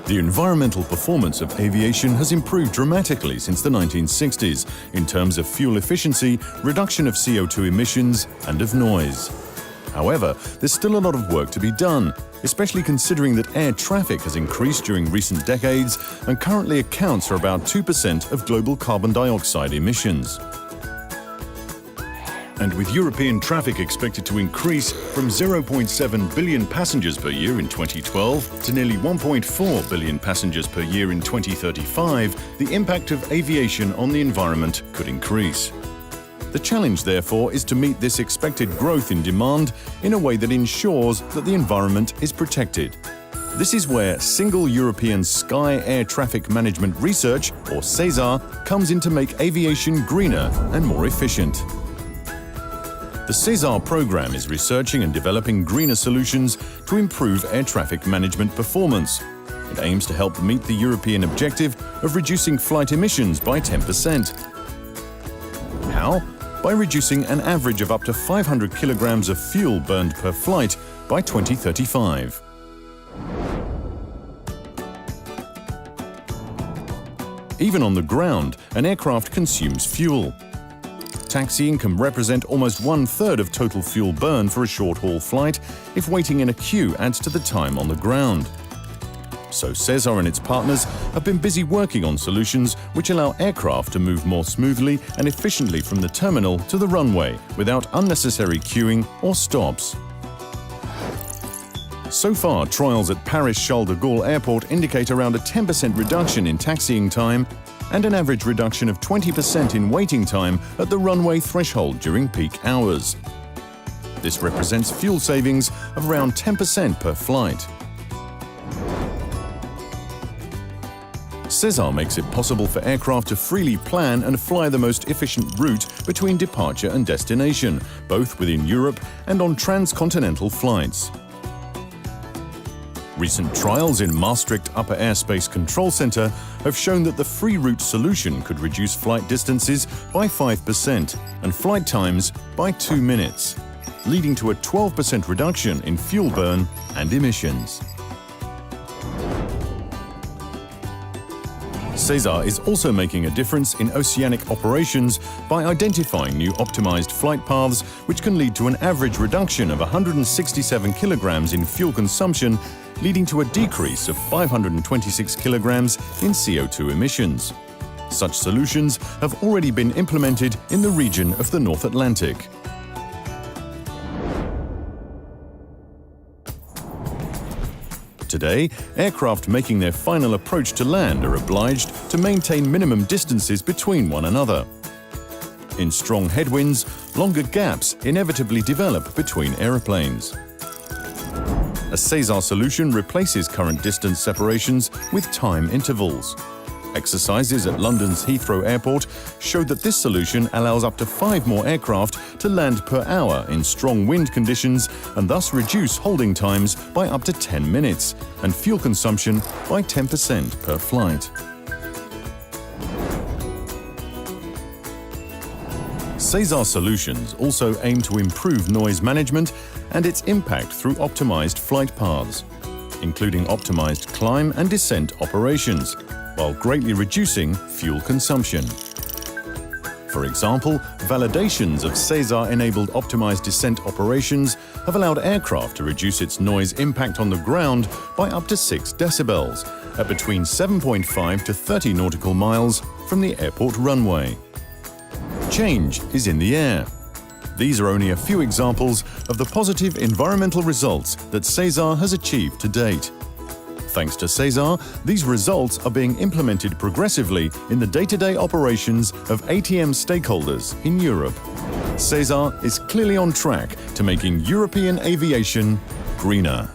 The environmental performance of aviation has improved dramatically since the 1960s in terms of fuel efficiency, reduction of CO2 emissions, and of noise. However, there's still a lot of work to be done, especially considering that air traffic has increased during recent decades and currently accounts for about 2% of global carbon dioxide emissions. And with European traffic expected to increase from 0.7 billion passengers per year in 2012 to nearly 1.4 billion passengers per year in 2035, the impact of aviation on the environment could increase. The challenge, therefore, is to meet this expected growth in demand in a way that ensures that the environment is protected. This is where Single European Sky Air Traffic Management Research, or SESAR, comes in to make aviation greener and more efficient. The SESAR program is researching and developing greener solutions to improve air traffic management performance. It aims to help meet the European objective of reducing flight emissions by 10%. How? By reducing an average of up to 500 kilograms of fuel burned per flight by 2035. Even on the ground, an aircraft consumes fuel. Taxiing can represent almost 1/3 of total fuel burn for a short-haul flight if waiting in a queue adds to the time on the ground. So SESAR and its partners have been busy working on solutions which allow aircraft to move more smoothly and efficiently from the terminal to the runway without unnecessary queuing or stops. So far, trials at Paris-Charles de Gaulle Airport indicate around a 10% reduction in taxiing time and an average reduction of 20% in waiting time at the runway threshold during peak hours. This represents fuel savings of around 10% per flight. SESAR makes it possible for aircraft to freely plan and fly the most efficient route between departure and destination, both within Europe and on transcontinental flights. Recent trials in Maastricht Upper Airspace Control Center have shown that the free route solution could reduce flight distances by 5% and flight times by 2 minutes, leading to a 12% reduction in fuel burn and emissions. SESAR is also making a difference in oceanic operations by identifying new optimized flight paths which can lead to an average reduction of 167 kilograms in fuel consumption, leading to a decrease of 526 kilograms in CO2 emissions. Such solutions have already been implemented in the region of the North Atlantic. Today, aircraft making their final approach to land are obliged to maintain minimum distances between one another. In strong headwinds, longer gaps inevitably develop between aeroplanes. A SESAR solution replaces current distance separations with time intervals. Exercises at London's Heathrow Airport showed that this solution allows up to 5 more aircraft to land per hour in strong wind conditions and thus reduce holding times by up to 10 minutes and fuel consumption by 10% per flight. SESAR solutions also aim to improve noise management and its impact through optimized flight paths, including optimized climb and descent operations, while greatly reducing fuel consumption. For example, validations of SESAR-enabled optimized descent operations have allowed aircraft to reduce its noise impact on the ground by up to 6 decibels at between 7.5 to 30 nautical miles from the airport runway. Change is in the air. These are only a few examples of the positive environmental results that SESAR has achieved to date. Thanks to SESAR, these results are being implemented progressively in the day-to-day operations of ATM stakeholders in Europe. SESAR is clearly on track to making European aviation greener.